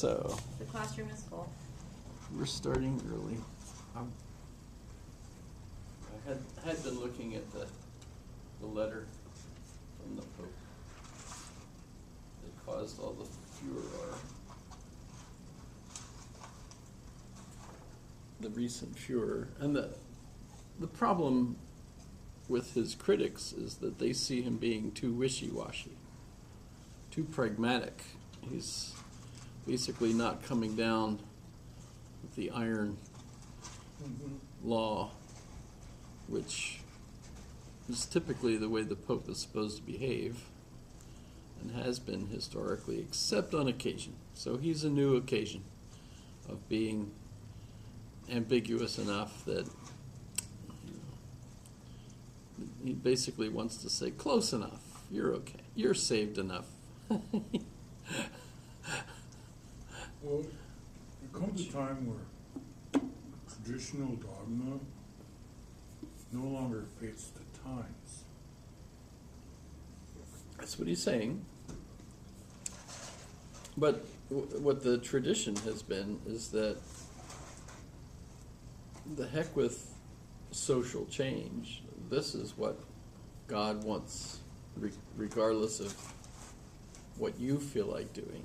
So The classroom is full. we're starting early. I had been looking at the letter from the Pope that caused all the furor. The recent furor. And the problem with his critics is that they see him being too wishy-washy, too pragmatic. He's basically not coming down with the iron law, which is typically the way the Pope is supposed to behave and has been historically, except on occasion. So he's a new occasion of being ambiguous enough that he basically wants to say, close enough, you're okay, you're saved enough. Well, there comes a time where traditional dogma no longer fits the times. That's what he's saying. But what the tradition has been is that the heck with social change. This is what God wants, regardless of what you feel like doing.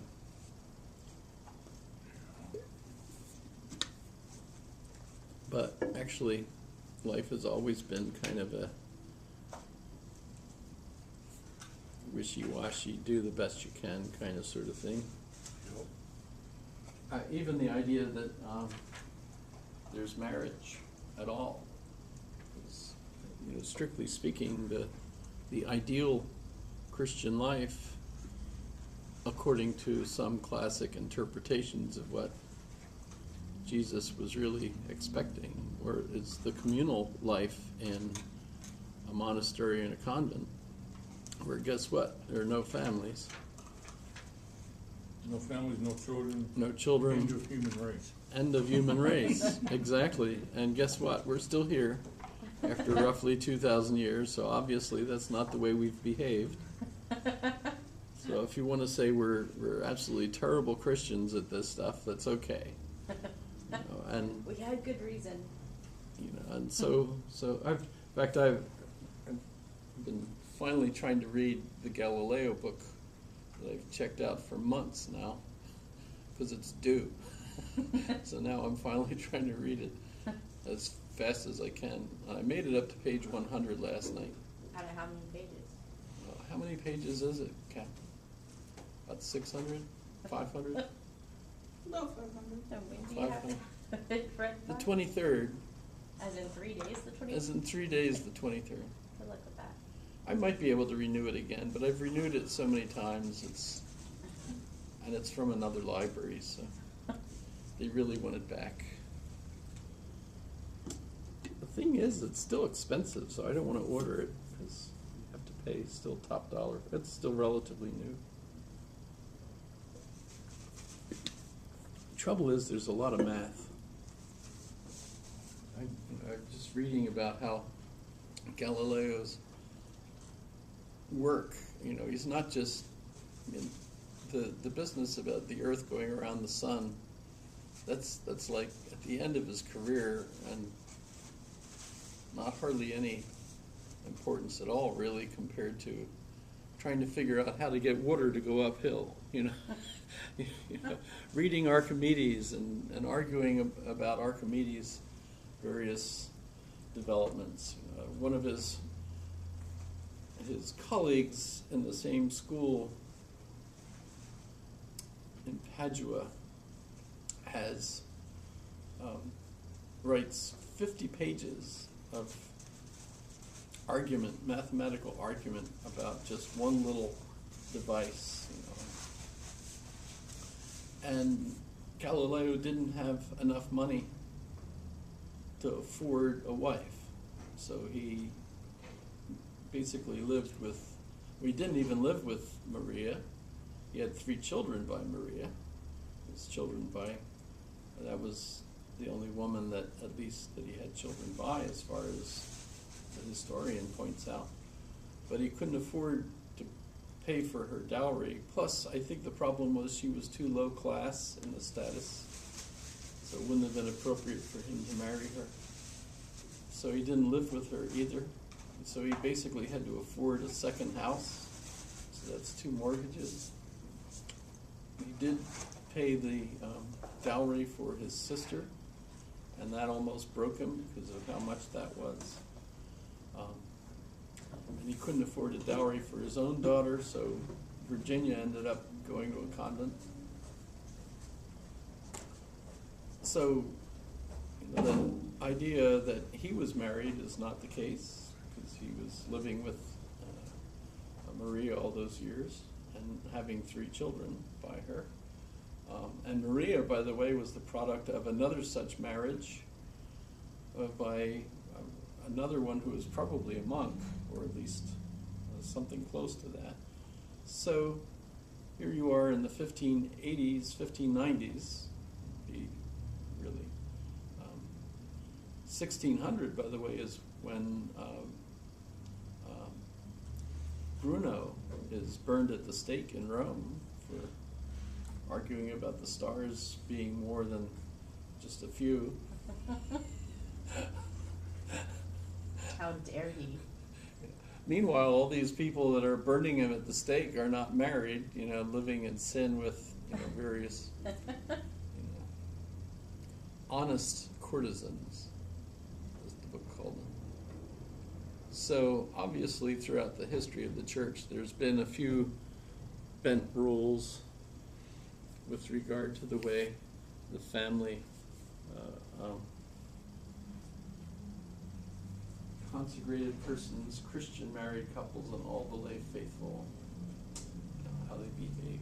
But actually, life has always been kind of a wishy-washy, do the best you can kind of sort of thing. Even the idea that there's marriage at all. Strictly speaking, the ideal Christian life, according to some classic interpretations of what Jesus was really expecting, or it's the communal life in a monastery and a convent, where guess what? There are no families. No families, no children. No children. End of human race. End of human race, exactly. And guess what? We're still here after roughly 2,000 years, so obviously that's not the way we've behaved. So if you want to say we're absolutely terrible Christians at this stuff, that's okay. And We had good reason. and so I've been finally trying to read the Galileo book that I've checked out for months now, because it's due. So now I'm finally trying to read it as fast as I can. I made it up to page 100 last night. Out of how many pages? How many pages is it, Cap? About 600? 500? No, 500. So when do you 500. have read The that? 23rd, As in 3 days, the 23rd? as in 3 days, the 23rd. Good luck with that. I might be able to renew it again, but I've renewed it so many times, and it's from another library, so they really want it back. The thing is, it's still expensive, so I don't want to order it, because you have to pay still top dollar. It's still relatively new. The trouble is, there's a lot of math. I'm just reading about how Galileo's work, he's not just, the business about the Earth going around the sun, that's like at the end of his career, and not hardly any importance at all, really, compared to trying to figure out how to get water to go uphill, reading Archimedes and arguing about Archimedes' various developments. One of his colleagues in the same school in Padua writes 50 pages of mathematical argument about just one little device, And Galileo didn't have enough money to afford a wife, so he basically he didn't even live with Maria. He had 3 children by Maria. That was the only woman that he had children by, as far as the historian points out. But he couldn't afford to pay for her dowry. Plus, I think the problem was she was too low class in the status, so it wouldn't have been appropriate for him to marry her. So he didn't live with her either. So he basically had to afford a second house. So that's 2 mortgages. He did pay the dowry for his sister, and that almost broke him because of how much that was. And he couldn't afford a dowry for his own daughter, so Virginia ended up going to a convent. So, you know, the idea that he was married is not the case, because he was living with Maria all those years and having 3 children by her. And Maria, by the way, was the product of another such marriage by another one who was probably a monk, or at least something close to that. So here you are in the 1580s, 1590s, really. 1600, by the way, is when Bruno is burned at the stake in Rome for arguing about the stars being more than just a few. How dare he? Meanwhile, all these people that are burning him at the stake are not married, you know, living in sin with, you know, various, you know, honest courtesans, as the book called them. So obviously, throughout the history of the church, there's been a few bent rules with regard to the way the family consecrated persons, Christian married couples, and all the lay faithful, how they behave.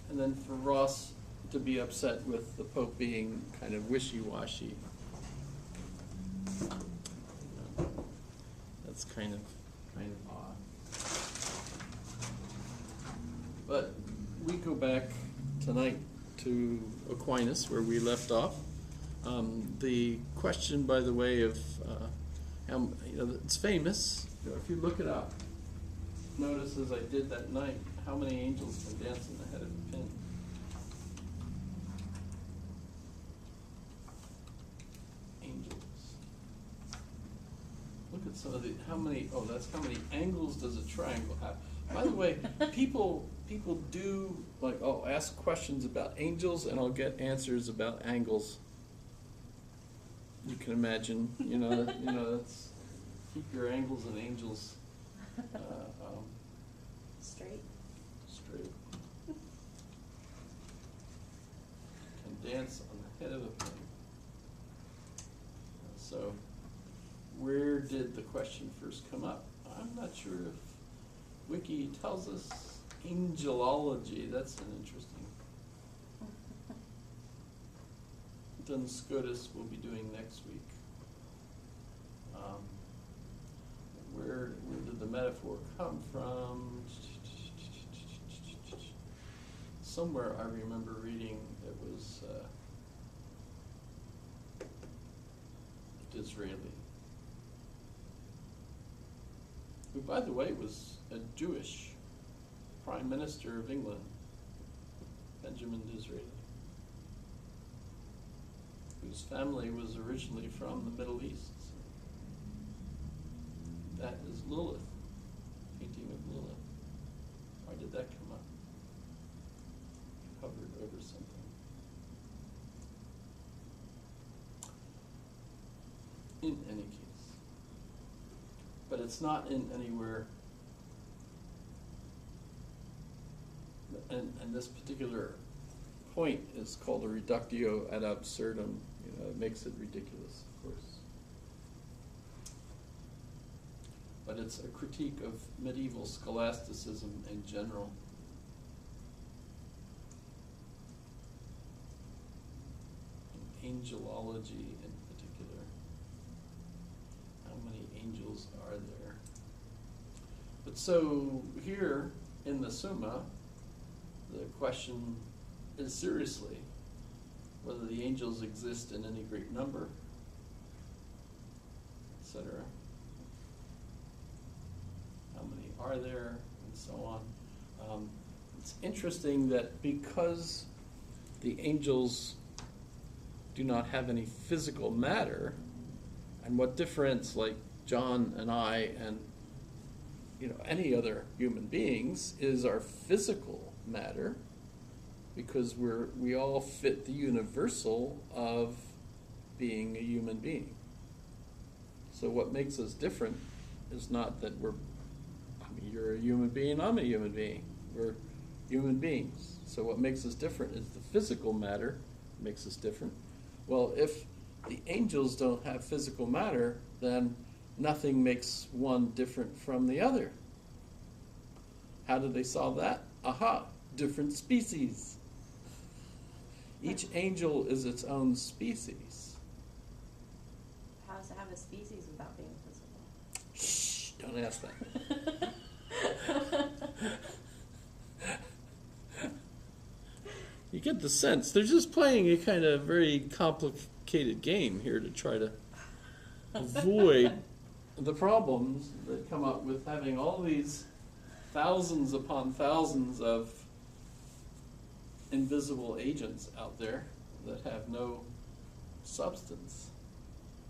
And then for Ross to be upset with the Pope being kind of wishy-washy, that's kind of odd. But we go back tonight to Aquinas, where we left off. The question, by the way, of how, you know, it's famous. You know, if you look it up, notice as I did that night, how many angels can dance in the head of a pin? Angels. Look at some of the, how many, oh, that's how many angles does a triangle have? By the way, people do, like, I'll ask questions about angels and I'll get answers about angles. You can imagine, you know, that's, keep your angles and angels Straight. straight. Can dance on the head of a pin. So, where did the question first come up? I'm not sure if Wiki tells us. Angelology, that's an interesting. Duns Scotus we'll be doing next week. Where did the metaphor come from? Somewhere I remember reading it was Disraeli, who, by the way, was a Jewish Prime Minister of England, Benjamin Disraeli, whose family was originally from the Middle East. That is Lilith, painting of Lilith. Why did that come up? Covered over something. In any case. But it's not in anywhere, and this particular point is called a reductio ad absurdum. You know, it makes it ridiculous, of course. But it's a critique of medieval scholasticism in general. And angelology in particular. How many angels are there? But so here in the Summa, the question is seriously whether the angels exist in any great number, etc. are there, and so on. It's interesting that because the angels do not have any physical matter, and what difference, like John and I and any other human beings, is our physical matter, because we all fit the universal of being a human being. So what makes us different is not that you're a human being, I'm a human being. We're human beings. So what makes us different is the physical matter makes us different. Well, if the angels don't have physical matter, then nothing makes one different from the other. How do they solve that? Aha, different species. Each angel is its own species. How does it have a species without being physical? Shh, don't ask that. You get the sense they're just playing a kind of very complicated game here to try to avoid the problems that come up with having all these thousands upon thousands of invisible agents out there that have no substance.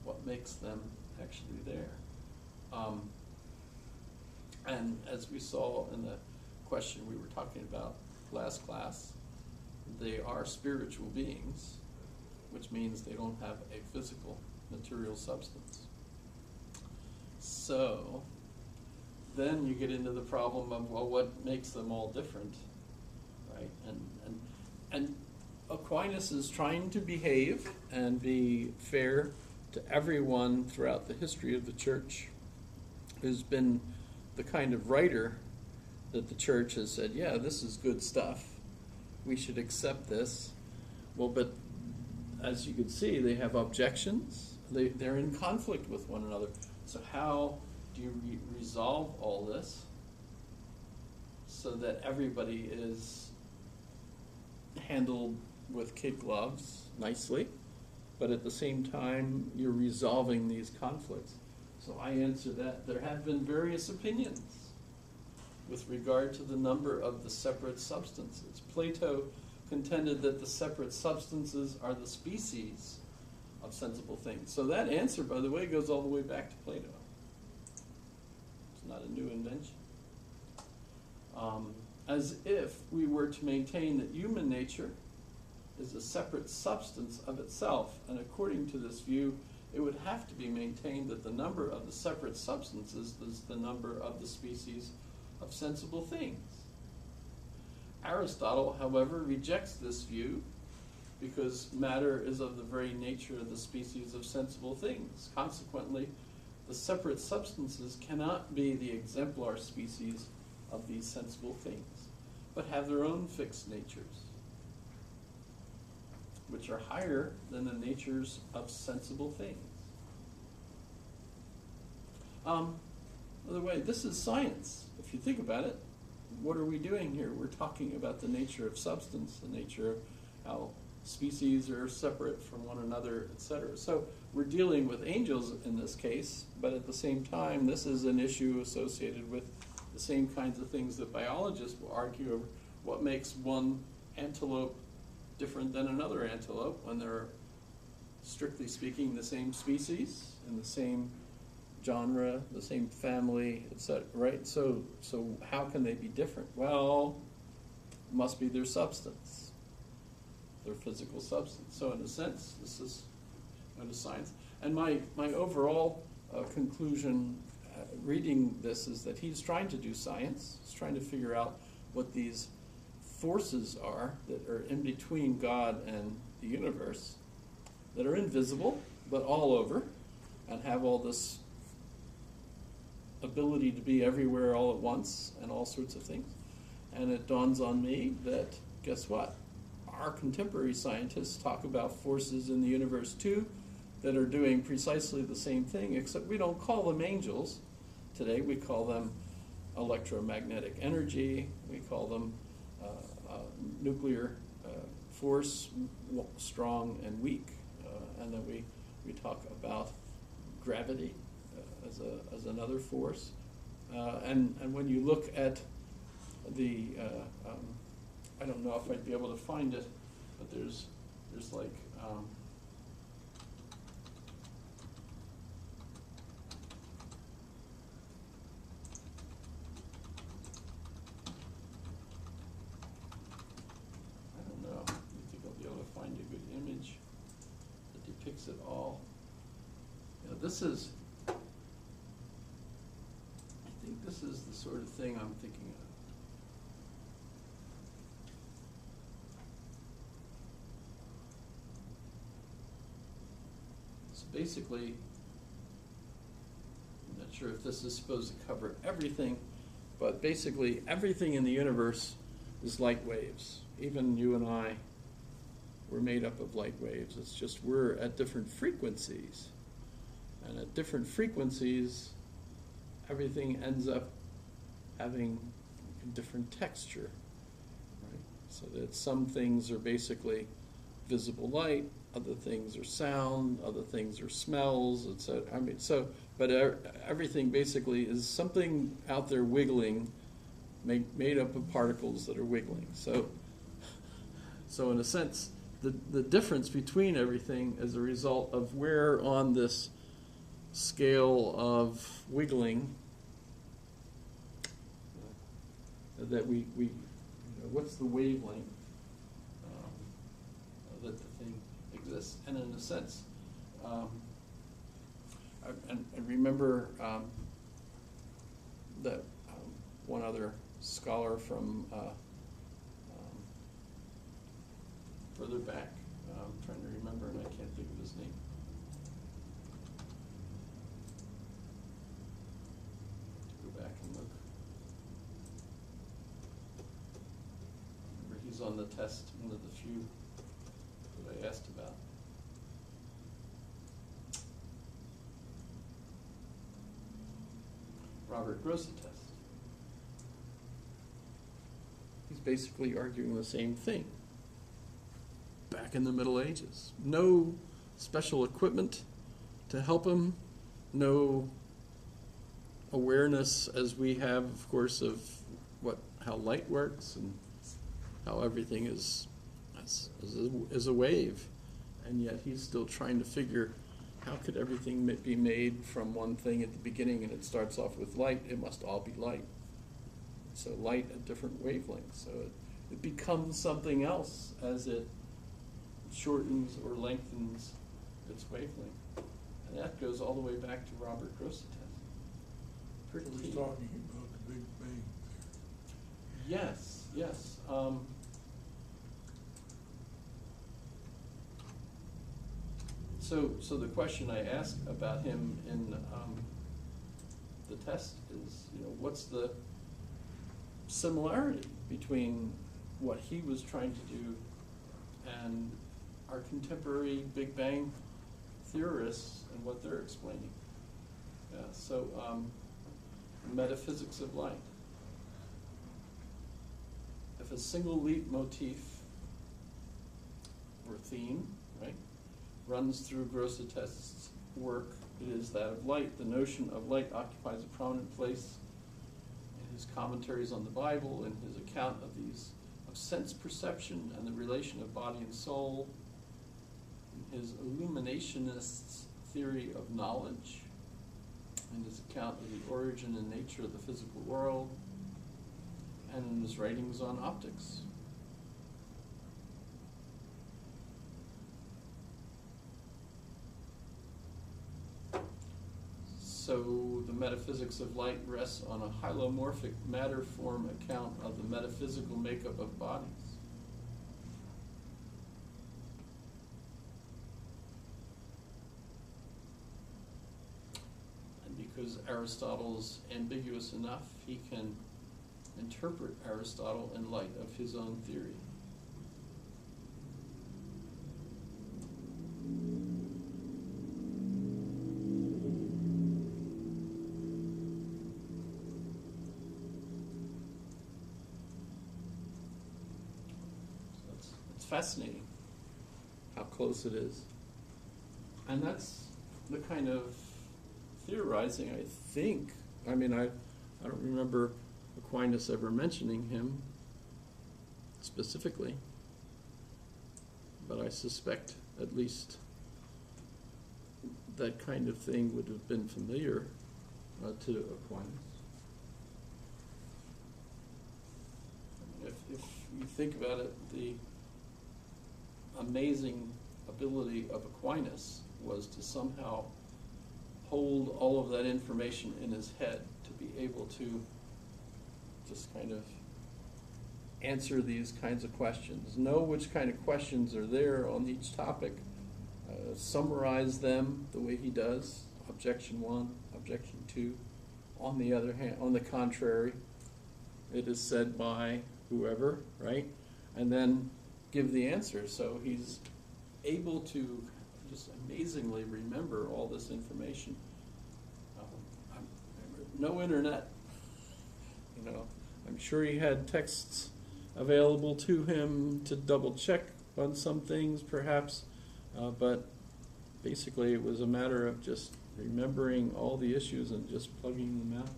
What makes them actually there? And as we saw in the question we were talking about last class, they are spiritual beings, which means they don't have a physical, material substance. So then you get into the problem of, well, what makes them all different, right? And Aquinas is trying to behave and be fair to everyone throughout the history of the church, who's been the kind of writer that the church has said, yeah, this is good stuff. We should accept this. Well, but as you can see, they have objections. They're in conflict with one another. So how do you resolve all this so that everybody is handled with kid gloves nicely, but at the same time you're resolving these conflicts? So I answer that there have been various opinions with regard to the number of the separate substances. Plato contended that the separate substances are the species of sensible things. So that answer, by the way, goes all the way back to Plato. It's not a new invention. As if we were to maintain that human nature is a separate substance of itself, and according to this view, it would have to be maintained that the number of the separate substances is the number of the species of sensible things. Aristotle, however, rejects this view because matter is of the very nature of the species of sensible things. Consequently, the separate substances cannot be the exemplar species of these sensible things, but have their own fixed natures, which are higher than the natures of sensible things. By the way, this is science. If you think about it, what are we doing here? We're talking about the nature of substance, the nature of how species are separate from one another, etc. So we're dealing with angels in this case, but at the same time, this is an issue associated with the same kinds of things that biologists will argue over. What makes one antelope different than another antelope when they're, strictly speaking, the same species and the same genre, the same family, etc., right? So how can they be different? Well, it must be their substance, their physical substance. So in a sense, this is a science. And my overall conclusion reading this is that he's trying to do science. He's trying to figure out what these forces are that are in between God and the universe, that are invisible, but all over, and have all this ability to be everywhere all at once and all sorts of things. And it dawns on me that, guess what? Our contemporary scientists talk about forces in the universe too that are doing precisely the same thing, except we don't call them angels today. We call them electromagnetic energy. We call them nuclear force, strong and weak. And then we talk about gravity as another force. And when you look at the, I don't know if I'd be able to find it, but there's like, I don't know, I think I'll be able to find a good image that depicts it all. You know, this is, I think this is the sort of thing I'm thinking of. So basically, I'm not sure if this is supposed to cover everything, but basically everything in the universe is light waves. Even you and I, we're made up of light waves. It's just we're at different frequencies. And at different frequencies, everything ends up having a different texture, right? So that some things are basically visible light, other things are sound, other things are smells, etc. I mean, so, but everything basically is something out there wiggling, made up of particles that are wiggling. So in a sense, the difference between everything is a result of where on this scale of wiggling that we you know, what's the wavelength that the thing exists. And in a sense, I remember that one other scholar from further back, I'm trying to remember and I can't think of his name. Go back and look. Remember, he's on the test, one of the few that I asked about. Robert Grosseteste. He's basically arguing the same thing. Back in the Middle Ages. No special equipment to help him, no awareness as we have, of course, of how light works and how everything is a wave. And yet he's still trying to figure how could everything be made from one thing at the beginning and it starts off with light, it must all be light. So light at different wavelengths. So it becomes something else as it shortens or lengthens its wavelength. And that goes all the way back to Robert Grosseteste. We're talking about the Big Bang Theory. Yes, yes. So the question I asked about him in the test is, you know, what's the similarity between what he was trying to do and our contemporary Big Bang theorists and what they're explaining? Yeah, so metaphysics of light. If a single leitmotif or theme, right, runs through Grosseteste's work, it is that of light. The notion of light occupies a prominent place in his commentaries on the Bible, in his account of sense perception and the relation of body and soul, in his illuminationist's theory of knowledge, in his account of the origin and nature of the physical world, and in his writings on optics. So the metaphysics of light rests on a hylomorphic matter form account of the metaphysical makeup of bodies. And because Aristotle's ambiguous enough, he can interpret Aristotle in light of his own theory. So it's fascinating how close it is. And that's the kind of theorizing, I think. I mean, I don't remember Aquinas ever mentioning him specifically, but I suspect at least that kind of thing would have been familiar to Aquinas. If you think about it, the amazing ability of Aquinas was to somehow hold all of that information in his head, to be able to just kind of answer these kinds of questions, know which kind of questions are there on each topic, summarize them the way he does, objection 1, objection 2. On the other hand, on the contrary, it is said by whoever, right? And then give the answer. So he's able to just amazingly remember all this information. No internet, you know. I'm sure he had texts available to him to double check on some things, perhaps, but basically it was a matter of just remembering all the issues and just plugging them out.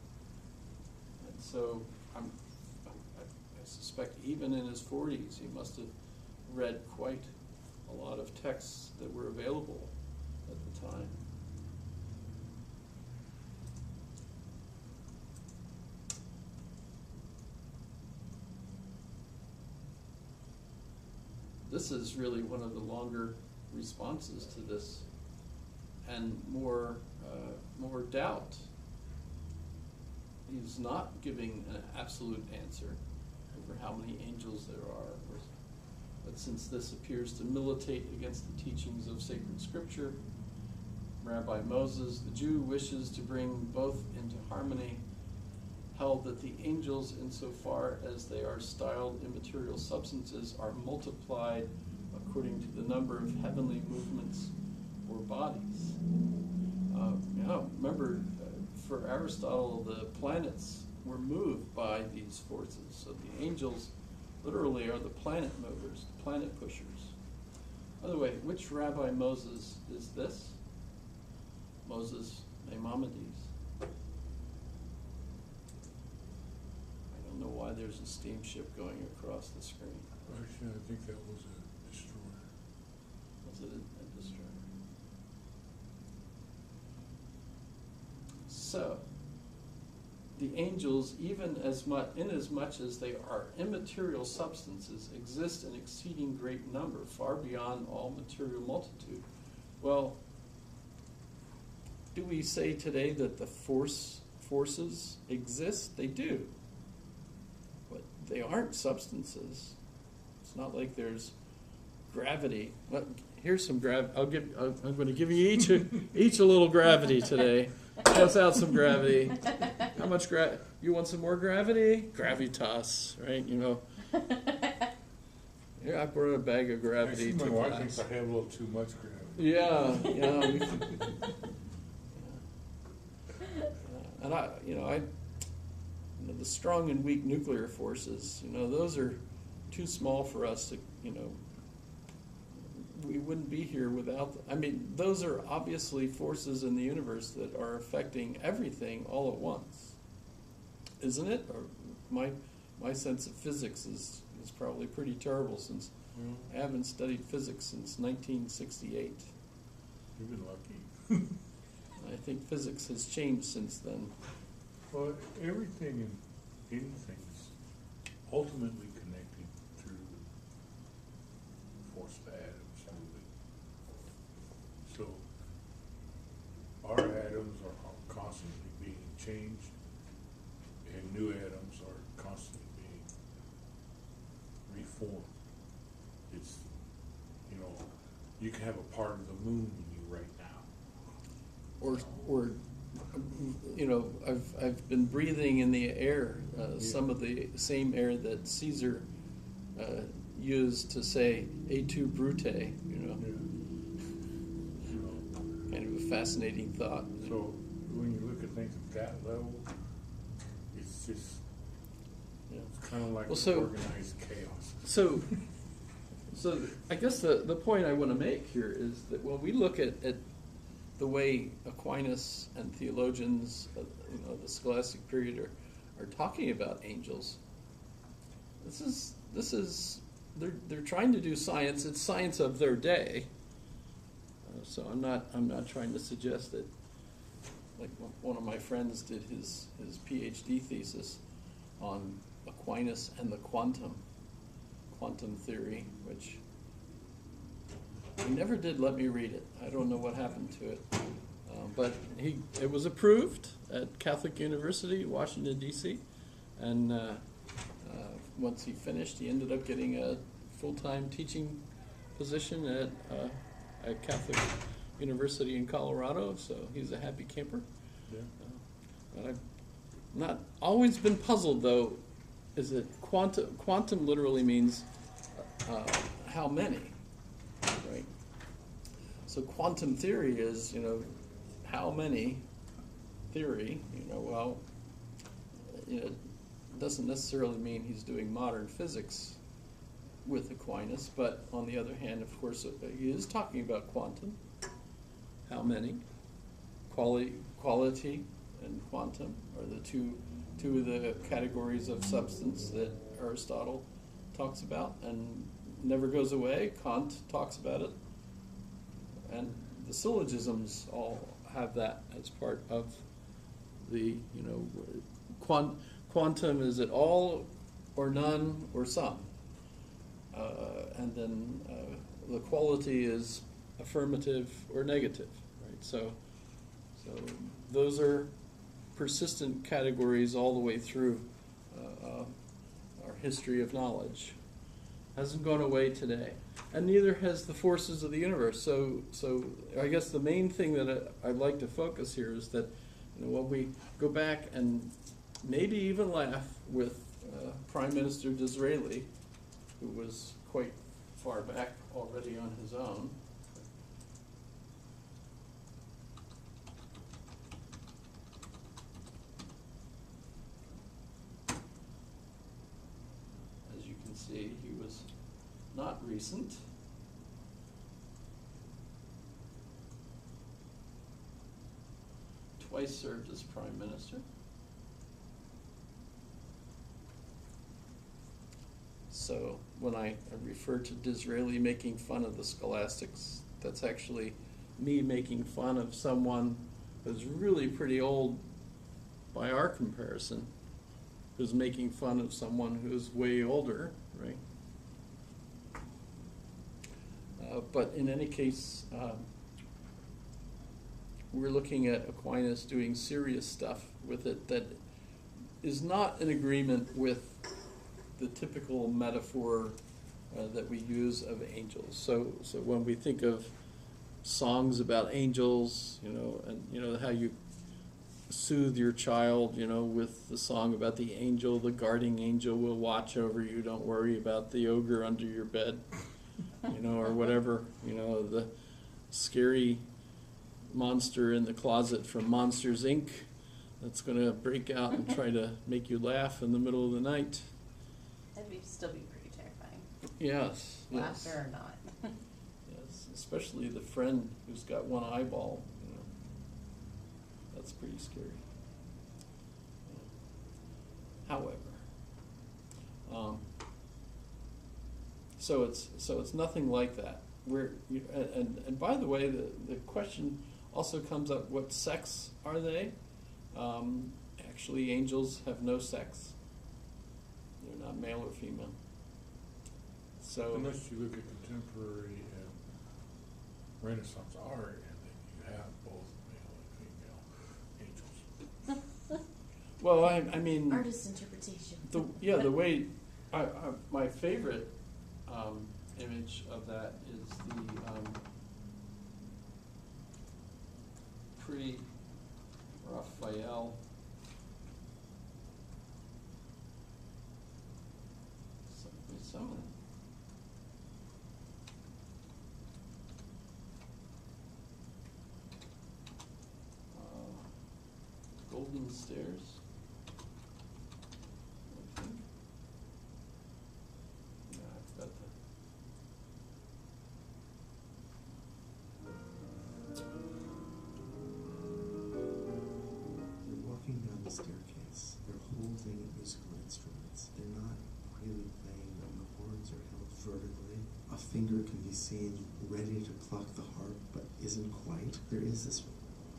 And so I suspect even in his 40s, he must have read quite a lot of texts that were available at the time. This is really one of the longer responses to this, and more doubt. He's not giving an absolute answer over how many angels there are, but since this appears to militate against the teachings of sacred scripture, Rabbi Moses, the Jew, wishes to bring both into harmony, held that the angels, insofar as they are styled immaterial substances, are multiplied according to the number of heavenly movements or bodies. Remember, for Aristotle, the planets were moved by these forces. So the angels literally are the planet movers, the planet pushers. By the way, which Rabbi Moses is this? Moses Maimonides. I don't know why there's a steamship going across the screen. Actually, I think that was a destroyer. Was it a destroyer? So, the angels, inasmuch as they are immaterial substances, exist in exceeding great number, far beyond all material multitude. Well, do we say today that the forces exist? They do. But they aren't substances. It's not like there's gravity. Well, here's some I'm going to give you each a little gravity today. Pass out some gravity. How much you want some more gravity? Gravitas, right? You know. Yeah, I brought a bag of gravity Actually, to my wife class. thinks I have a little too much gravity. Yeah. And the strong and weak nuclear forces, those are too small for us to, we wouldn't be here without them. I mean, those are obviously forces in the universe that are affecting everything all at once, isn't it? Or my sense of physics is probably pretty terrible, since I haven't studied physics since 1968. You've been lucky. I think physics has changed since then. Well, everything and anything's ultimately connected through force of atoms moving. So our atoms are constantly being changed, and new atoms are constantly being reformed. It's, you can have a part of the moon in you right now. Or I've been breathing in the air, some of the same air that Caesar used to say "Et tu, Brute," Kind of a fascinating thought. So when you look at things at that level, it's just, it's kind of like organized chaos. So I guess the point I want to make here is that when we look at the way Aquinas and theologians, the scholastic period are talking about angels. They're trying to do science. It's science of their day. So I'm not trying to suggest that, like one of my friends did his PhD thesis on Aquinas and the quantum theory, which he never did let me read it. I don't know what happened to it. But it was approved at Catholic University, Washington, D.C., and once he finished, he ended up getting a full-time teaching position at Catholic University in Colorado, so he's a happy camper. Yeah. But I've not always been puzzled, though, is that quantum literally means how many, right? So quantum theory is, how many theory, well, it doesn't necessarily mean he's doing modern physics with Aquinas, but on the other hand, of course, he is talking about quantum. How many? Quality and quantum are the two of the categories of substance that Aristotle talks about and never goes away. Kant talks about it. And the syllogisms all have that as part of the, quantum, is it all or none or some? And then the quality is affirmative or negative, right? So those are persistent categories all the way through our history of knowledge. Hasn't gone away today, and neither has the forces of the universe. So I guess the main thing that I'd like to focus here is that when we go back and maybe even laugh with Prime Minister Disraeli, who was quite far back already on his own. As you can see, he was not recent. Twice served as Prime Minister. So when I refer to Disraeli making fun of the scholastics, that's actually me making fun of someone who's really pretty old by our comparison, who's making fun of someone who's way older, right? But in any case, we're looking at Aquinas doing serious stuff with it that is not in agreement with the typical metaphor that we use of angels. So when we think of songs about angels, and how you soothe your child, with the song about the angel, the guarding angel will watch over you. Don't worry about the ogre under your bed, or whatever. The scary monster in the closet from Monsters, Inc. that's going to break out and try to make you laugh in the middle of the night. That'd still be pretty terrifying. Yes. Laughter or not. Yes, especially the friend who's got one eyeball. That's pretty scary. However, so it's nothing like that. And by the way, the question also comes up: what sex are they? Actually, angels have no sex. They're not male or female. So unless you look at contemporary and Renaissance art, and then you have both male and female angels. well, I mean, Artist interpretation. the way my favorite image of that is the pre-Raphael some of them. Golden Stairs, I think. Yeah, I've got They're walking down the staircase. They're holding a finger can be seen ready to pluck the harp, but isn't quite. There is this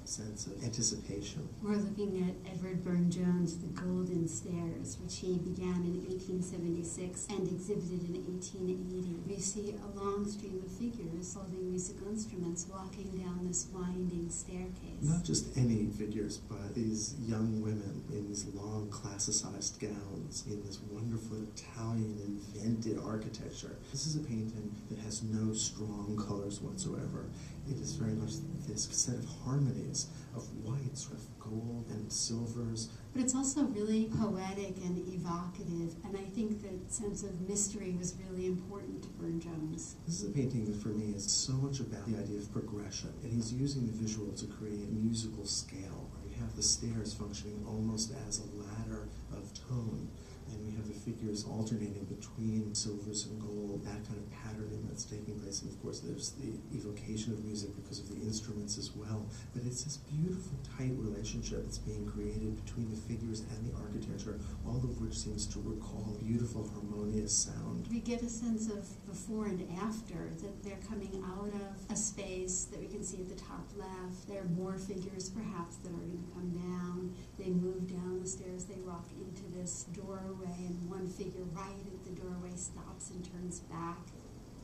sense of anticipation. We're looking at Edward Burne-Jones' The Golden Stairs, which he began in 1876 and exhibited in 1880. We see a long stream of figures holding musical instruments walking down this winding staircase. Not just any figures, but these young women in these long classicized gowns, in this wonderful Italian invented architecture. This is a painting that has no strong colors whatsoever. It is very much this set of harmonies of whites, of gold and silvers. But it's also really poetic and evocative, and I think that sense of mystery was really important to Burne-Jones. This is a painting that for me is so much about the idea of progression, and he's using the visual to create a musical scale. We have the stairs functioning almost as a ladder of tone, and we have the figures alternating between silvers and gold, that kind of patterning that's taking place. And of course there's the evocation of music because of the instruments as well. But it's this beautiful, tight relationship that's being created between the figures and the architecture, all of which seems to recall beautiful, harmonious sound. We get a sense of before and after, that they're coming out of a space that we can see at the top left. There are more figures perhaps that are going to come down. They move down the stairs, they walk into this doorway, and one figure right at the doorway stops and turns back.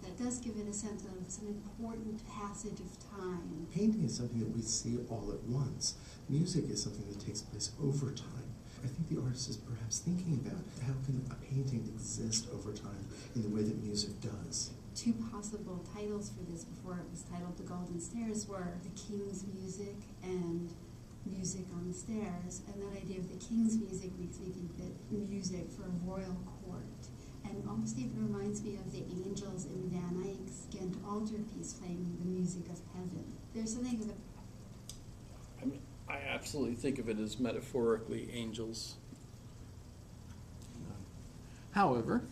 That does give it a sense of some important passage of time. Painting is something that we see all at once. Music is something that takes place over time. I think the artist is perhaps thinking about how can a painting exist over time in the way that music does. Two possible titles for this before it was titled The Golden Stairs were The King's Music and Music on the Stairs. And that idea of the King's Music makes me think that music for a royal court. And almost even reminds me of the angels in Van Eyck's Ghent altarpiece playing the music of heaven. There's something that I mean, I absolutely think of it as metaphorically angels. However,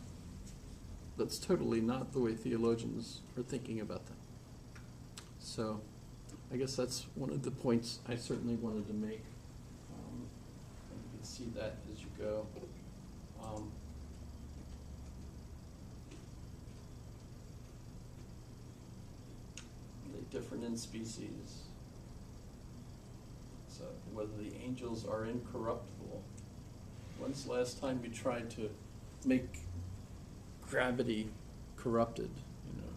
that's totally not the way theologians are thinking about them. So I guess that's one of the points I certainly wanted to make. And you can see that as you go. They're different in species. So whether the angels are incorruptible. When's the last time you tried to make gravity corrupted? You know.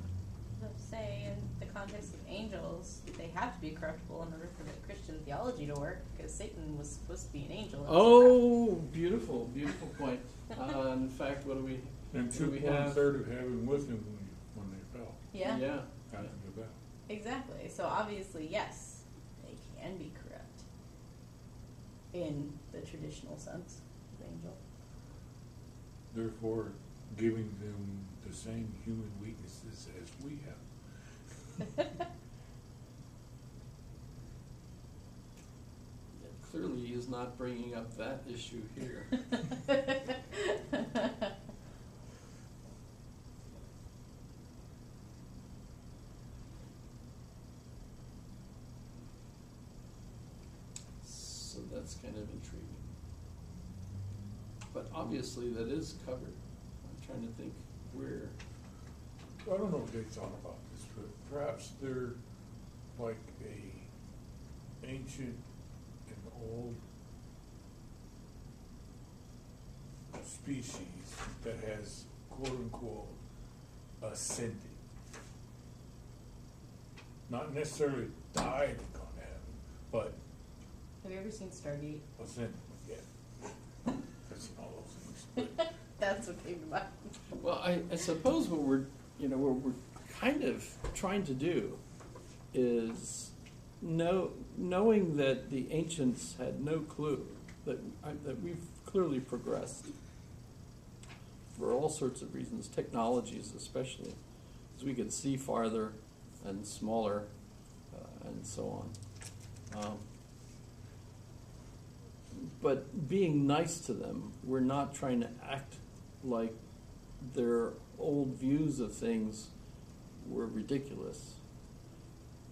Let's say in the context of angels, they have to be corruptible in order for the Christian theology to work, because Satan was supposed to be an angel. Oh, beautiful, beautiful point. In fact, what do we? And what do took we 1/3 of heaven with him when they fell. Yeah. Yeah. After the battle. Exactly. So obviously, yes, they can be corrupt in the traditional sense of angel. Therefore, giving them the same human weaknesses as we have. Clearly, he is not bringing up that issue here. So that's kind of intriguing. But obviously, that is covered. I'm trying to think where. I don't know if they thought about this, but perhaps they're like a ancient and old species that has quote unquote ascended. Not necessarily died and gone to heaven, but Have you ever seen Stargate? ascended, yeah. I've seen all those things. But That's what came to mind. Well, I suppose what we're kind of trying to do is knowing that the ancients had no clue that we've clearly progressed for all sorts of reasons, technologies especially, as we could see farther and smaller and so on. But being nice to them, we're not trying to act like their old views of things were ridiculous.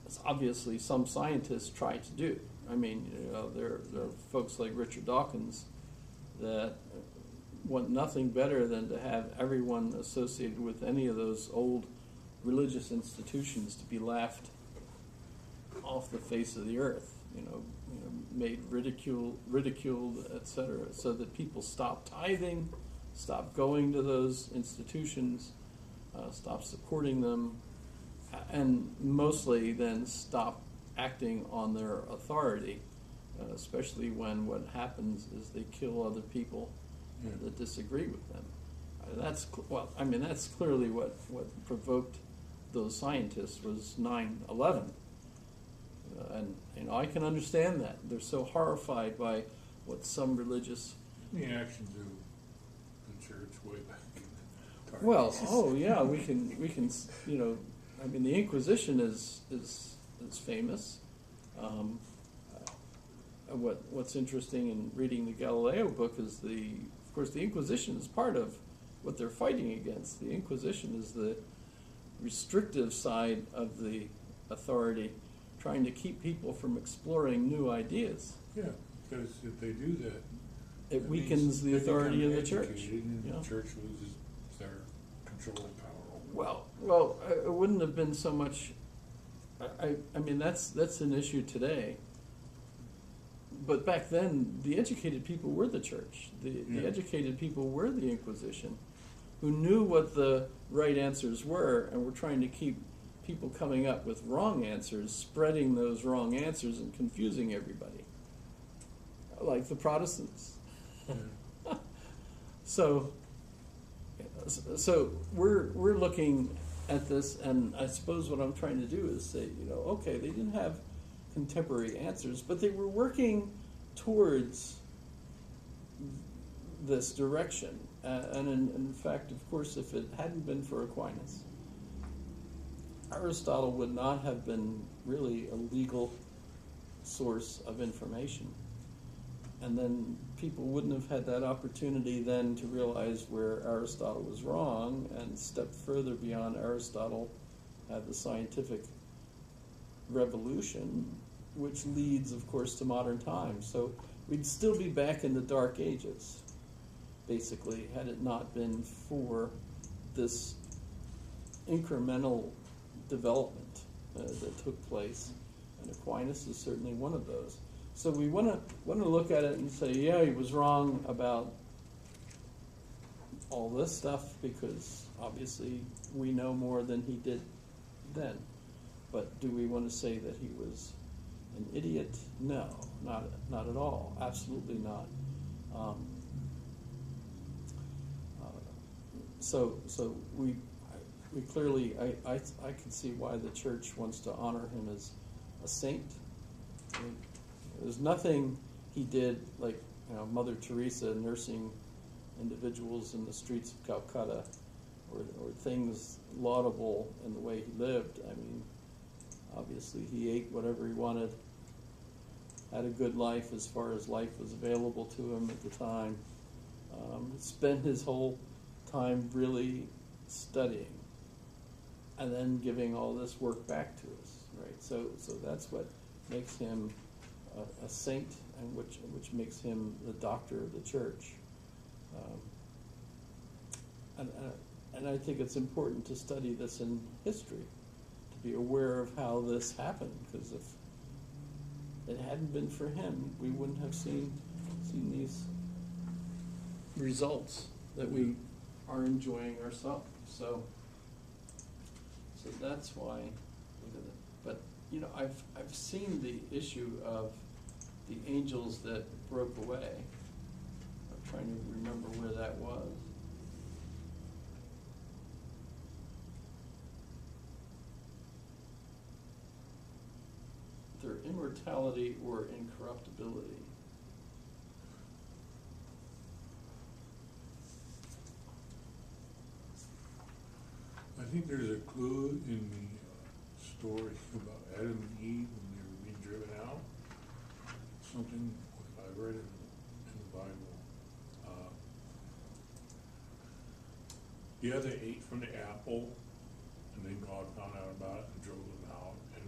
As obviously some scientists try to do. I mean, there are folks like Richard Dawkins that want nothing better than to have everyone associated with any of those old religious institutions to be laughed off the face of the earth, made ridiculed, etc., so that people stop tithing, stop going to those institutions, stop supporting them, and mostly then stop acting on their authority, especially when what happens is they kill other people that disagree with them. That's clearly what provoked those scientists was 9/11. And I can understand that. They're so horrified by what some religious... The actions of the church way back in the dark Well, ages. oh yeah, we can, the Inquisition is famous. What's interesting in reading the Galileo book is of course, the Inquisition is part of what they're fighting against. The Inquisition is the restrictive side of the authority, trying to keep people from exploring new ideas. Yeah, because if they do that, It that weakens means the they authority become of the church. educated, and Yeah. the church loses their control and power over Well, it wouldn't have been so much. That's an issue today. But back then, the educated people were the church. The Yeah. educated people were the Inquisition, who knew what the right answers were and were trying to keep people coming up with wrong answers, spreading those wrong answers and confusing everybody, like the Protestants. Yeah. So we're looking at this, and I suppose what I'm trying to do is say, okay, they didn't have contemporary answers, but they were working towards this direction. And in fact, of course, if it hadn't been for Aquinas, Aristotle would not have been really a legal source of information. And then people wouldn't have had that opportunity then to realize where Aristotle was wrong and step further beyond Aristotle, have the scientific revolution, which leads, of course, to modern times. So we'd still be back in the Dark Ages, basically, had it not been for this incremental development that took place. And Aquinas is certainly one of those. So we want to look at it and say, yeah, he was wrong about all this stuff because obviously we know more than he did then. But do we want to say that he was an idiot? No, not at all. Absolutely not. So we clearly, I can see why the church wants to honor him as a saint. I mean, there's nothing he did, like Mother Teresa nursing individuals in the streets of Calcutta, or things laudable in the way he lived. I mean, obviously he ate whatever he wanted, had a good life as far as life was available to him at the time. Spent his whole time really studying, and then giving all this work back to us, right? So that's what makes him a saint, and which makes him the doctor of the church. And I think it's important to study this in history, to be aware of how this happened, because if it hadn't been for him, we wouldn't have seen these results that we are enjoying ourselves. So that's why. But I've seen the issue of the angels that broke away. I'm trying to remember where that was. Their immortality or incorruptibility. I think there's a clue in the story about Adam and Eve when they were being driven out. Something I read in the Bible. Yeah, they ate from the apple, and then God found out about it and drove them out. And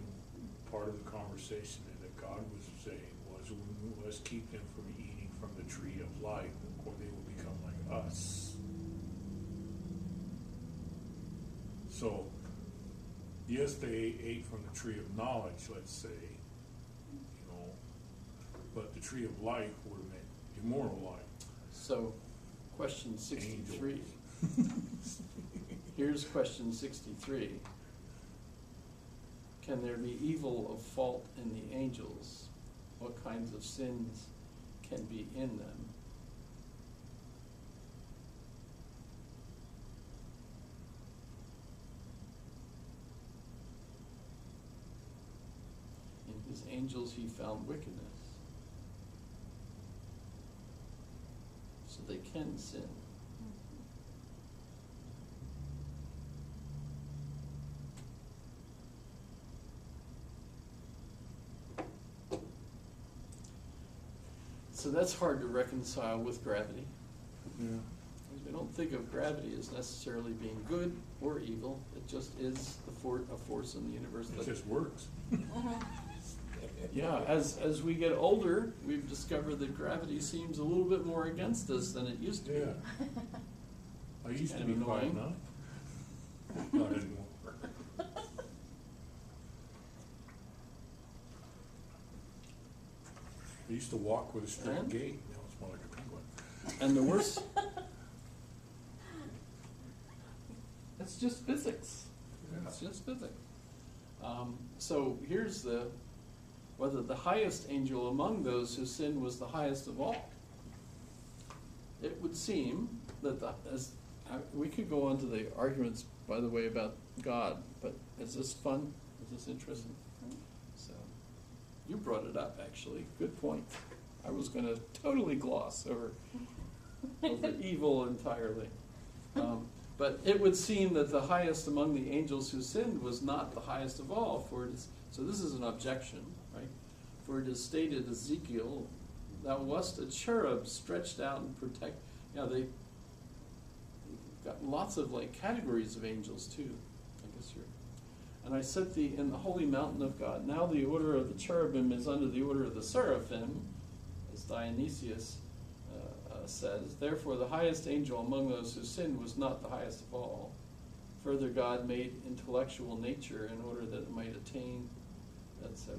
part of the conversation that God was saying was, let's keep them from eating from the tree of life, or they will become like us. So yes, they ate from the tree of knowledge, let's say, you know, but the tree of life would have meant immortal life. So, question 63. Angels. Here's question 63. Can there be evil of fault in the angels? What kinds of sins can be in them? In his angels he found wickedness. So they can sin. So that's hard to reconcile with gravity. Yeah. We don't think of gravity as necessarily being good or evil. It just is a force in the universe. It That, just works. yeah, as we get older, we've discovered that gravity seems a little bit more against us than it used to be. Yeah. I used to Kind be of annoying. 5'9". Not anymore. I used to walk with a straight And? gait. Now it's more like a penguin. And the worst, it's just physics. It's just physics. So here's whether the highest angel among those who sinned was the highest of all. It would seem that we could go on to the arguments, by the way, about God, but is this fun? Is this interesting? So you brought it up, actually. Good point. I was going to totally gloss over evil entirely. But it would seem that the highest among the angels who sinned was not the highest of all, for it is, so this is an objection, right? For it is stated, Ezekiel, thou wast a cherub stretched out and protect. Yeah, they've got lots of like categories of angels too. I guess you're. And I set thee in the holy mountain of God. Now the order of the cherubim is under the order of the seraphim, as Dionysius says. Therefore the highest angel among those who sinned was not the highest of all. Further, God made intellectual nature in order that it might attain, etc.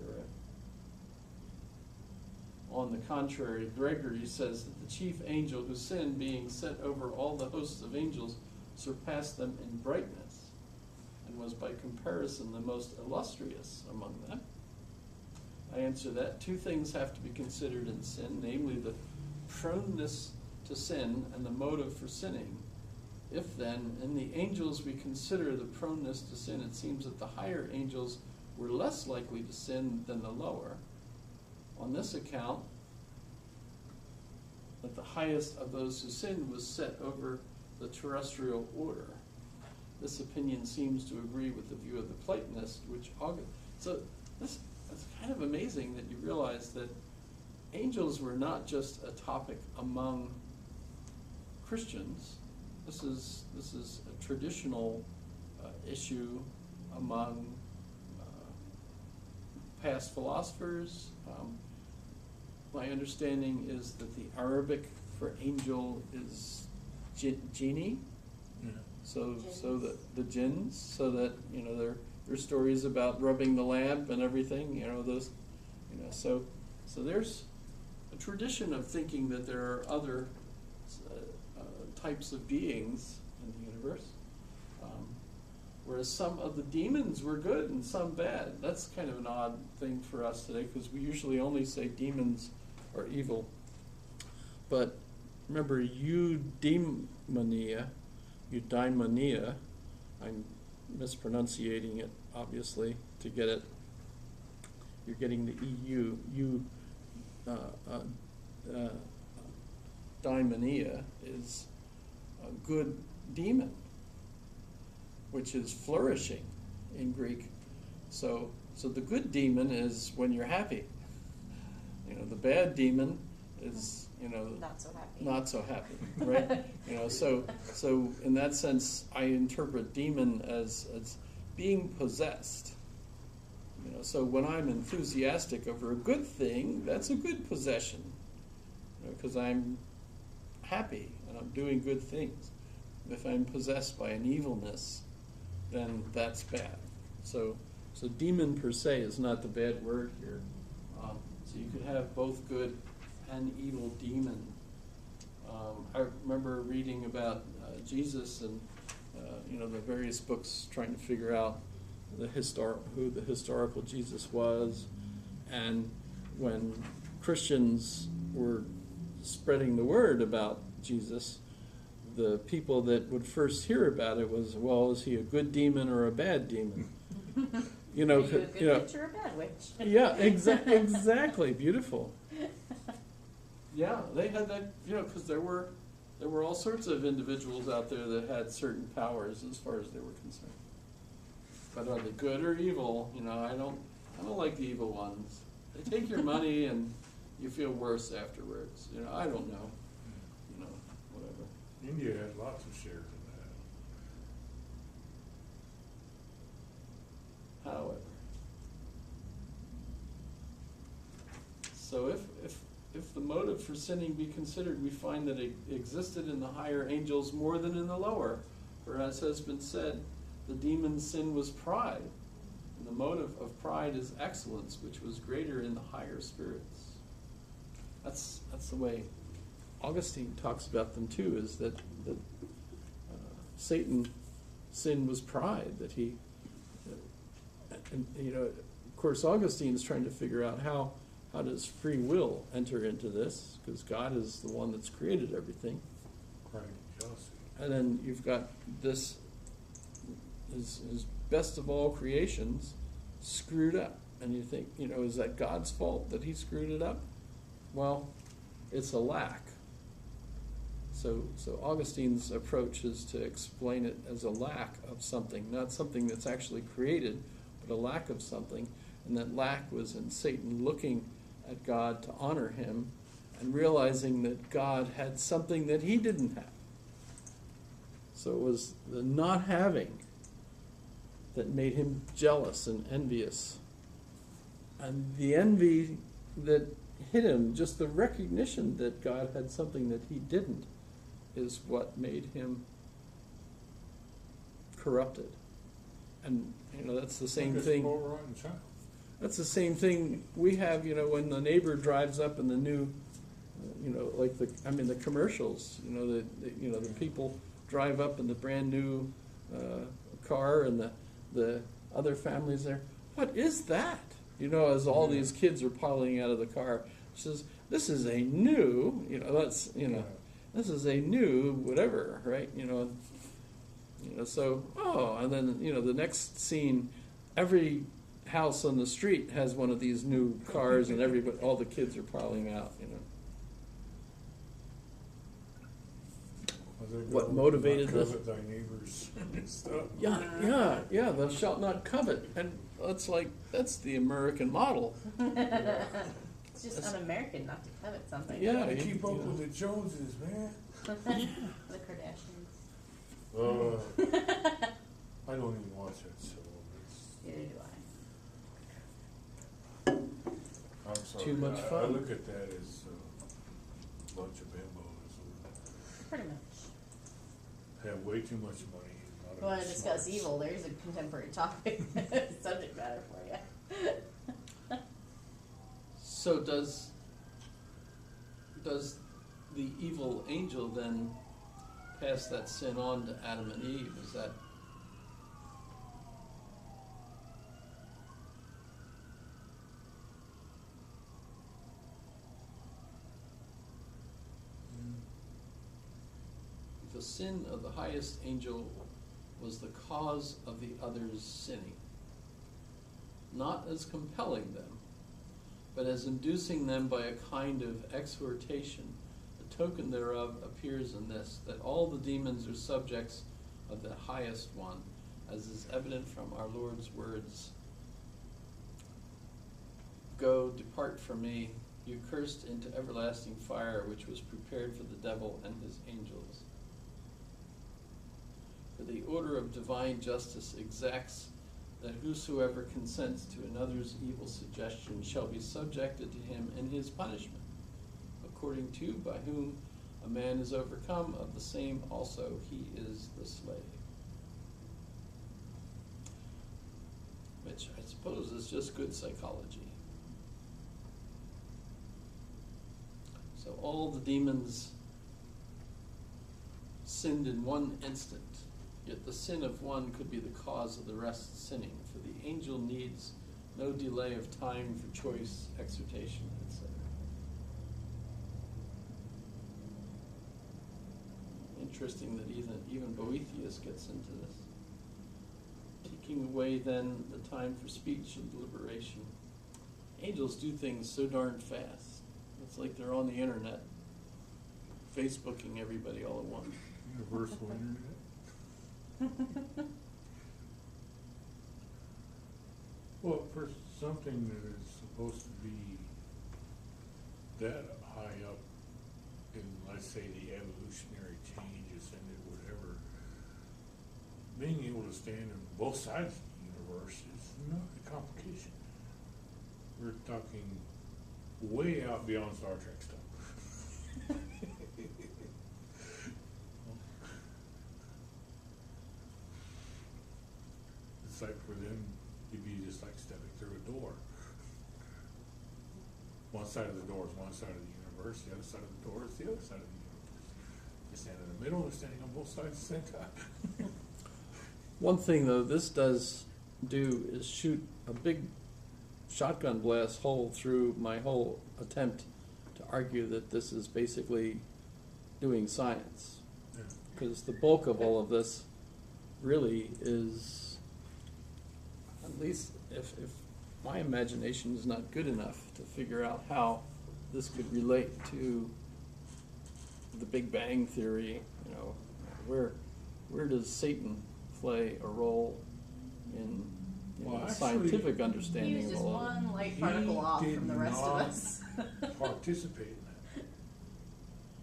On the contrary, Gregory says that the chief angel who sinned, being set over all the hosts of angels, surpassed them in brightness, and was by comparison the most illustrious among them. I answer that two things have to be considered in sin, namely the proneness to sin and the motive for sinning. If then, in the angels we consider the proneness to sin, it seems that the higher angels were less likely to sin than the lower. On this account, that the highest of those who sinned was set over the terrestrial order. This opinion seems to agree with the view of the Platonist, which August. So it's kind of amazing that you realize that angels were not just a topic among Christians. This is a traditional issue among past philosophers. My understanding is that the Arabic for angel is genie. Yeah. So the jinns, so that there are stories about rubbing the lamp and everything. Those, so there's a tradition of thinking that there are other types of beings in the universe. Whereas some of the demons were good and some bad. That's kind of an odd thing for us today because we usually only say demons are evil. But remember, eudaimonia, I'm mispronunciating it obviously to get it. You're getting the EU. Daimonia is a good demon, which is flourishing in Greek. So the good demon is when you're happy. The bad demon is Not so happy. not so happy, right? So in that sense, I interpret demon as being possessed. So when I'm enthusiastic over a good thing, that's a good possession, because I'm happy and I'm doing good things. If I'm possessed by an evilness, then that's bad. So demon per se is not the bad word here. So you could have both good and evil demon. I remember reading about Jesus and the various books trying to figure out who the historical Jesus was, and when Christians were spreading the word about Jesus, the people that would first hear about it was, well, is he a good demon or a bad demon? Are you a good witch or a bad witch? Yeah, exactly. Beautiful. Yeah, they had that, because there were all sorts of individuals out there that had certain powers as far as they were concerned. But are they good or evil? I don't like the evil ones. They take your money and you feel worse afterwards. I don't know. Whatever. India had lots of shares in that. However, so if the motive for sinning be considered, we find that it existed in the higher angels more than in the lower. For as has been said, the demon's sin was pride, and the motive of pride is excellence, which was greater in the higher spirits. That's the way Augustine talks about them too, is that Satan's sin was pride, that he, of course Augustine is trying to figure out how does free will enter into this, because God is the one that's created everything. Pride and jealousy. And then you've got this, his best of all creations, screwed up. And you think, is that God's fault that he screwed it up? Well, it's a lack. So Augustine's approach is to explain it as a lack of something, not something that's actually created, but a lack of something. And that lack was in Satan looking at God to honor him and realizing that God had something that he didn't have. So it was the not having that made him jealous and envious. And the envy that hit him, just the recognition that God had something that he didn't, is what made him corrupted. And that's the same Like a thing. spoiled rotten child. That's the same thing we have, when the neighbor drives up in the new, the commercials, the people drive up in the brand new car, and the other families there, what is that? As all these kids are piling out of the car, says, this is a new, this is a new whatever, right? So, and then, the next scene, every house on the street has one of these new cars, and all the kids are piling out, What motivated this? Covet thy neighbors stuff. Yeah, thou shalt not covet. And that's the American model. It's just un-American not to covet something. Yeah. Gotta keep up with the Joneses, man. The Kardashians. I don't even watch that show. Neither do I'm sorry. Too much I fun. look at that as a bunch of bimbos I. Pretty much. who have way too much money. and not If you want to enough discuss smarts. evil, there's a contemporary topic subject matter for you. So does the evil angel then pass that sin on to Adam and Eve? Is that? The sin of the highest angel was the cause of the others sinning, not as compelling them, but as inducing them by a kind of exhortation. The token thereof appears in this, that all the demons are subjects of the highest one, as is evident from our Lord's words, "Go, depart from me, you cursed, into everlasting fire, which was prepared for the devil and his angels." For the order of divine justice exacts that whosoever consents to another's evil suggestion shall be subjected to him in his punishment, according to by whom a man is overcome, of the same also he is the slave. which I suppose is just good psychology. So all the demons sinned in one instant, yet the sin of one could be the cause of the rest sinning, for the angel needs no delay of time for choice, exhortation, etc. Interesting that even Boethius gets into this. Taking away then the time for speech and deliberation. Angels do things so darn fast. It's like they're on the internet, Facebooking everybody all at once. Universal internet. Well, for something that is supposed to be that high up in, let's say, the evolutionary changes and whatever, being able to stand on both sides of the universe is not a complication. We're talking way out beyond Star Trek stuff. It's like for them to be just like stepping through a door. One side of the door is one side of the universe, the other side of the door is the other side of the universe. You stand in the middle, they're standing on both sides at the same time. One thing, though, this does do is shoot a big shotgun blast hole through my whole attempt to argue that this is basically doing science. Yeah. Because the bulk of all of this really is, at least if my imagination is not good enough to figure out how this could relate to the Big Bang Theory, you know, where does Satan play a role in Well, the actually, scientific He understanding was of just all of it? one light He particle off did from the rest of not us. Participate in that.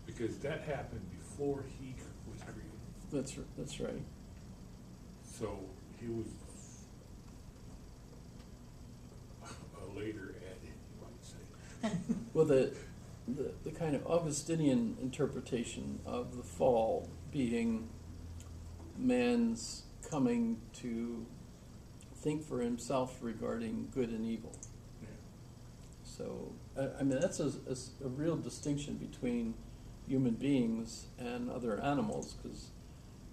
Because that happened before he was created. That's right. So he was a later added, you might say. Well, the kind of Augustinian interpretation of the fall being man's coming to think for himself regarding good and evil. Yeah. So, I mean, that's a real distinction between human beings and other animals, because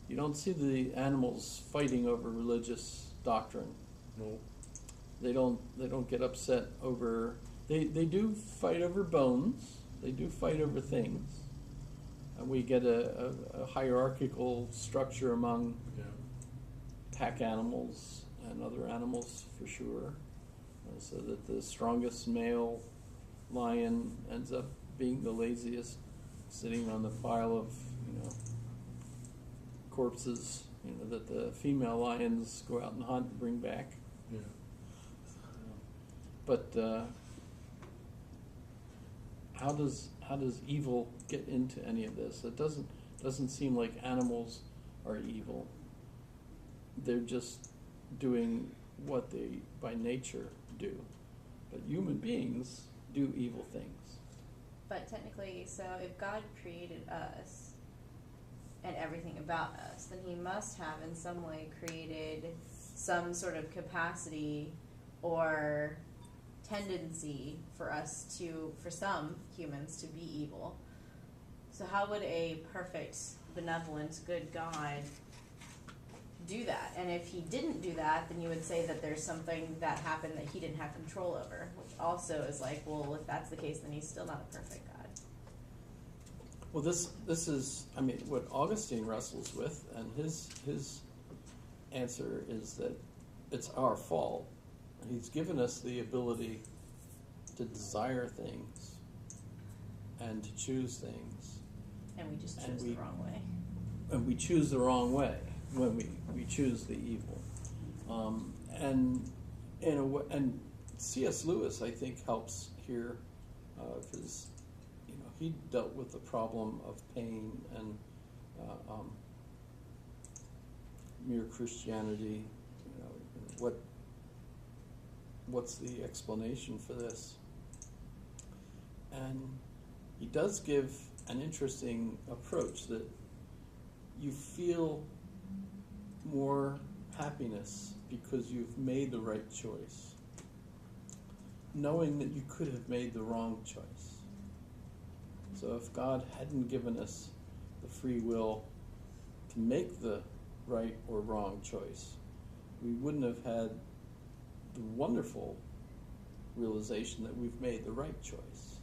you don't see the animals fighting over religious doctrine. No. They don't get upset over. They do fight over bones. They do fight over things, and we get a hierarchical structure among Yeah. pack animals and other animals for sure, so that the strongest male lion ends up being the laziest, sitting on the pile of corpses. That the female lions go out and hunt and bring back. Yeah. But how does evil get into any of this? It doesn't seem like animals are evil. They're just doing what they by nature do. But human beings do evil things. But technically, so if God created us and everything about us, then he must have in some way created some sort of capacity or tendency for some humans to be evil. So how would a perfect, benevolent, good God do that? And if he didn't do that, then you would say that there's something that happened that he didn't have control over, which also is like, well, if that's the case, then he's still not a perfect God. Well, this is, I mean, what Augustine wrestles with, and his answer is that it's our fault. He's given us the ability to desire things and to choose things. And we just And chose we- the wrong way. And we choose the wrong way when we choose the evil. And in a way, and C.S. Lewis, I think, helps here, because he dealt with the problem of pain and mere Christianity. What's the explanation for this? And he does give an interesting approach that you feel more happiness because you've made the right choice, knowing that you could have made the wrong choice. So if God hadn't given us the free will to make the right or wrong choice, we wouldn't have had the wonderful realization that we've made the right choice.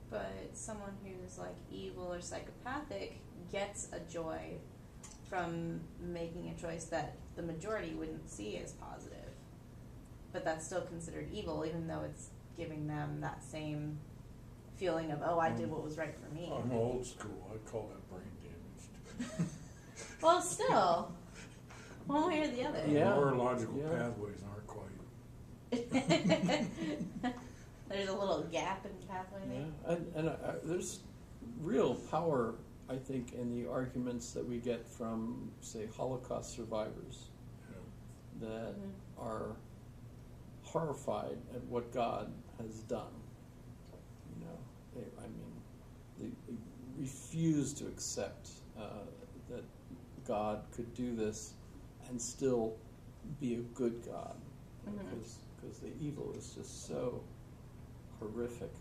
But someone who's like evil or psychopathic gets a joy from making a choice that the majority wouldn't see as positive. But that's still considered evil, even though it's giving them that same feeling of, oh, I did what was right for me. I'm old school, I call that brain damaged. Well, still, one way or the other. Yeah. Neurological Yeah. pathways aren't quite. There's a little gap in the pathway there. Yeah, and there's real power, I think, in the arguments that we get from, say, Holocaust survivors Yeah. that Mhm. are horrified at what God has done. You know, they refuse to accept that God could do this and still be a good God, Mhm. because the evil is just so horrific.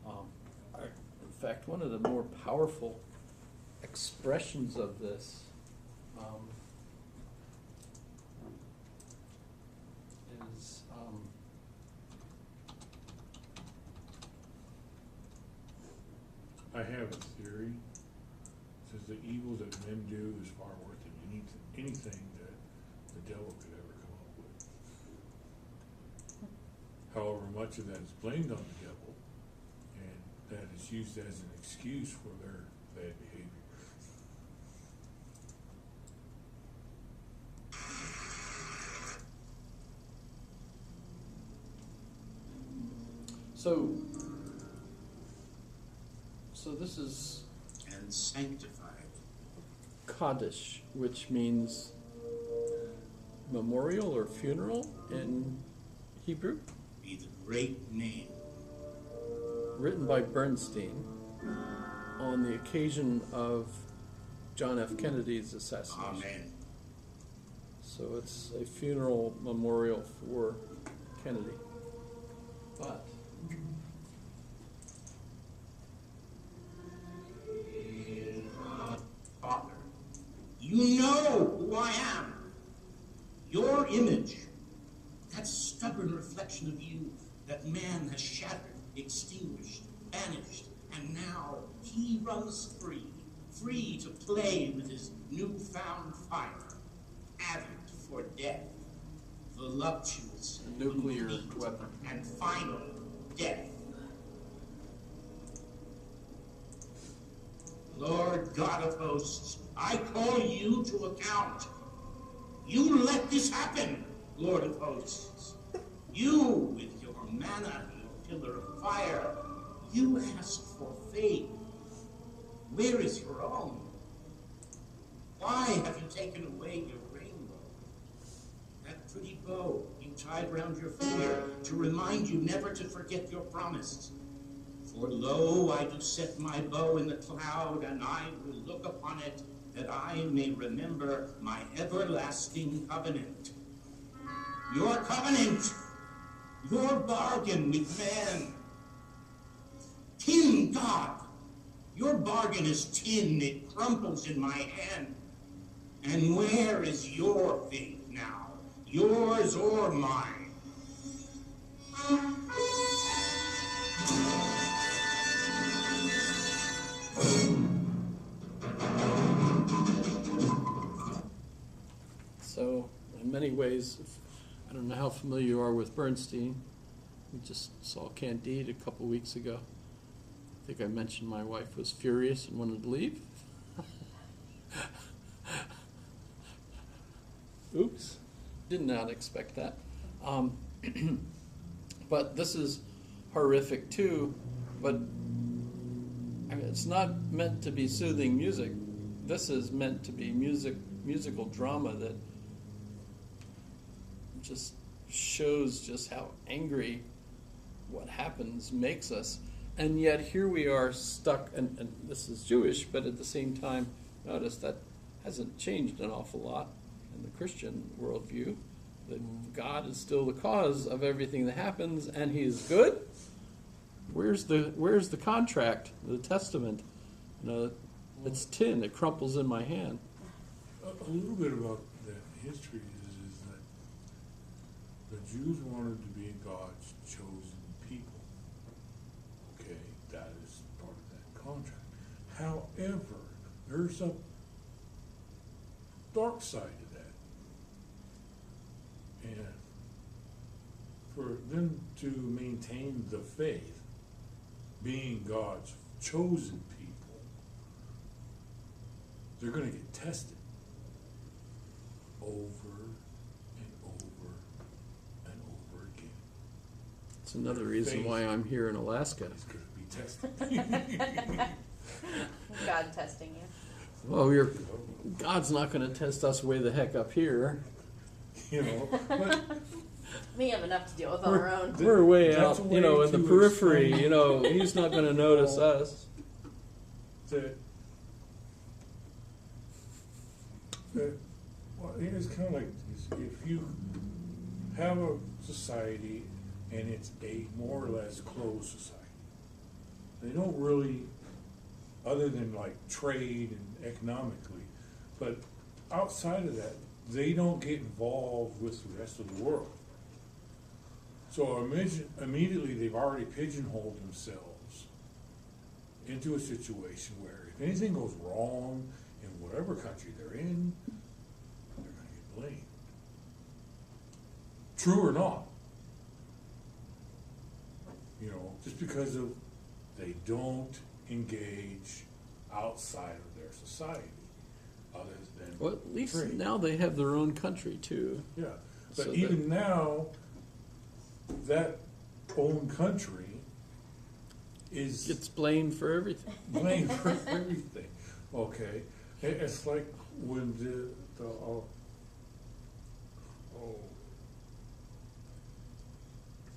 In fact, one of the more powerful expressions of this is I have a theory. It says the evil that men do is far worse than anything that the devil could ever come up with. However, much of that is blamed on the devil, and that is used as an excuse for their bad behavior. so this is and sanctified. Kaddish, which means memorial or funeral in Hebrew, Be the great name. written by Bernstein on the occasion of John F. Kennedy's assassination. Amen. So it's a funeral memorial for Kennedy. But Father, you know who I am. Your image, that stubborn reflection of you that man has shattered, extinguished, banished, and now he runs free to play with his newfound fire, avid for death, voluptuous, nuclear complete, weapon. and final death. Lord God of hosts, I call you to account. You let this happen, Lord of hosts. You, with your manna, your pillar of fire, you asked for faith. Where is your own? Why have you taken away your rainbow? That pretty bow you tied round your finger to remind you never to forget your promise. For lo, I do set my bow in the cloud, and I will look upon it, that I may remember my everlasting covenant. Your covenant, your bargain with man. Tin God, your bargain is tin, it crumples in my hand. And where is your faith now, yours or mine? So, in many ways, I don't know how familiar you are with Bernstein. We just saw Candide a couple weeks ago. I think I mentioned my wife was furious and wanted to leave. Oops, did not expect that. But this is horrific too, but I mean, it's not meant to be soothing music. This is meant to be musical drama that just shows just how angry what happens makes us. And yet here we are stuck, and this is Jewish, but at the same time, notice that hasn't changed an awful lot in the Christian worldview, that God is still the cause of everything that happens, and He is good. Where's the contract, the testament? You know, it's tin. It crumples in my hand. A little bit about that history is that the Jews wanted to be God's chosen people. Okay, that is part of that contract. However, there's a dark side to that. And for them to maintain the faith, being God's chosen people, they're going to get tested over and over and over again. It's another reason why I'm here in Alaska. It's going to be tested. God testing you. Well, God's not going to test us way the heck up here. You know, but We have enough to deal with on our own. We're way That's out, a you know, way in the to periphery. explain- You know, He's not going to notice us. that, well, it's kind of like this. If you have a society and it's a more or less closed society, they don't really, other than like trade and economically, but outside of that, they don't get involved with the rest of the world. So immediately they've already pigeonholed themselves into a situation where if anything goes wrong in whatever country they're in, they're going to get blamed. True or not. You know, just because of they don't engage outside of their society, other than Well, at least trade. now they have their own country too. Yeah, but So even now, that own country is Gets blamed for everything. blamed for everything. Okay, it's like when the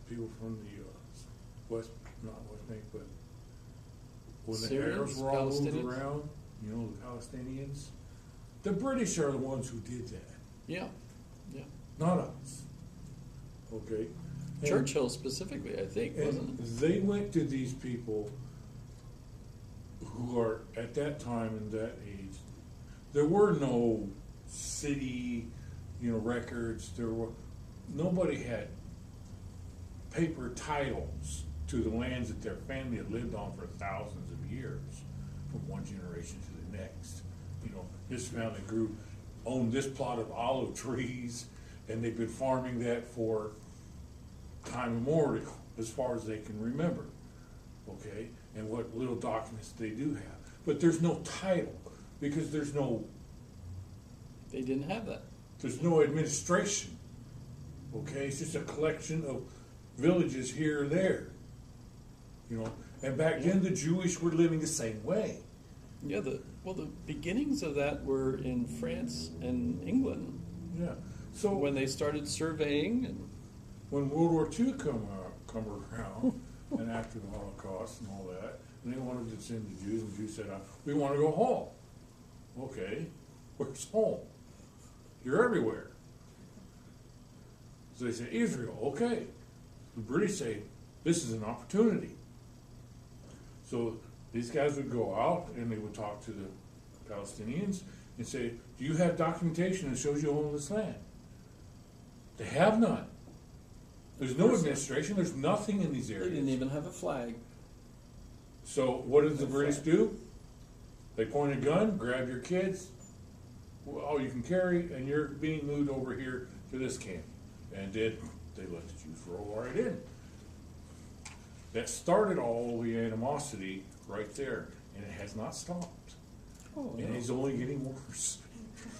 people from the West, not West Bank, but when the Syrians, Arabs were all moved Palestinians? around, you know, the Palestinians, the British are the ones who did that, Yeah, yeah. not us. Okay. And- Churchill specifically, I think, wasn't And it? they went to these people who are at that time and that age. There were no city, you know, records. Nobody had paper titles to the lands that their family had lived on for thousands of years, from one generation to the next. You know, this family owned this plot of olive trees, and they've been farming that for time immemorial, as far as they can remember, okay? And what little documents they do have. But there's no title, because there's no They didn't have that. administration, okay? It's just a collection of villages here or there, you know? And back then, the Jewish were living the same way. Yeah, the beginnings of that were in France and England Yeah. So when they started surveying and when World War II come around, and after the Holocaust and all that, and they wanted to send the Jews, and the Jews said, we want to go home. Okay, where's home? You're everywhere. So they say, Israel, okay. The British say, this is an opportunity. So these guys would go out, and they would talk to the Palestinians, and say, do you have documentation that shows you own this land? They have none. There's no administration, there's nothing in these they didn't areas. even have a flag. So what did the British do? They point a gun, grab your kids, all you can carry, and you're being moved over here to this camp. And they let the Jews roll right in. That started all the animosity right there, and it has not stopped. Oh, And no. it's only getting worse.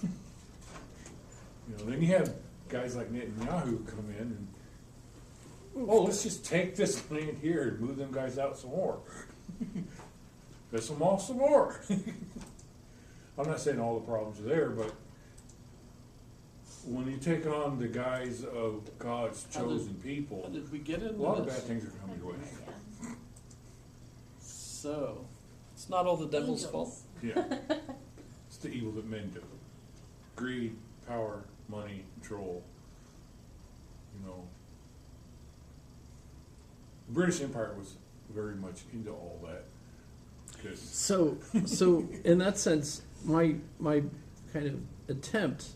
You know, then you have guys like Netanyahu come in and, oh, let's just take this land here and move them guys out some more. Piss them off some more. I'm not saying all the problems are there, but when you take on the guise of God's How did- chosen people, How did we get a into lot of bad this? things are coming your way. Yeah. So, it's not all the devil's fault. Angels. Yeah. It's the evil that men do. Greed, power, money, control. You know, the British Empire was very much into all that. 'Cause So in that sense, my kind of attempt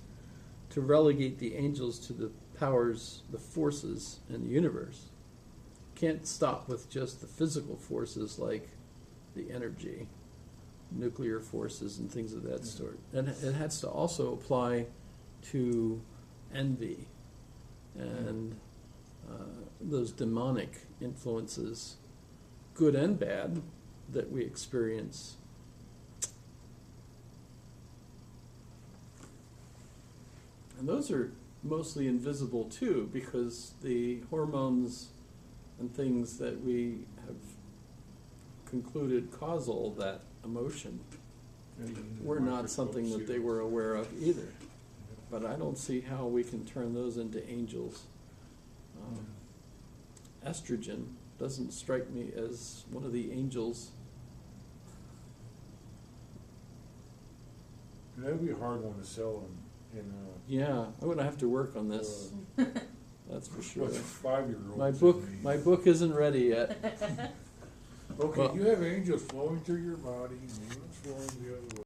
to relegate the angels to the powers, the forces in the universe, can't stop with just the physical forces like the energy, nuclear forces, and things of that sort. And it has to also apply to envy and those demonic influences, good and bad, that we experience. And those are mostly invisible too, because the hormones and things that we have concluded cause all that emotion were not something that they were aware of either. But I don't see how we can turn those into angels. Estrogen doesn't strike me as one of the angels. That'd be a hard one to sell in Yeah, I'm gonna have to work on this. That's for sure. what's 5-year-olds. My book isn't ready yet. Okay, Well- you have angels flowing through your body, and angels flowing the other way.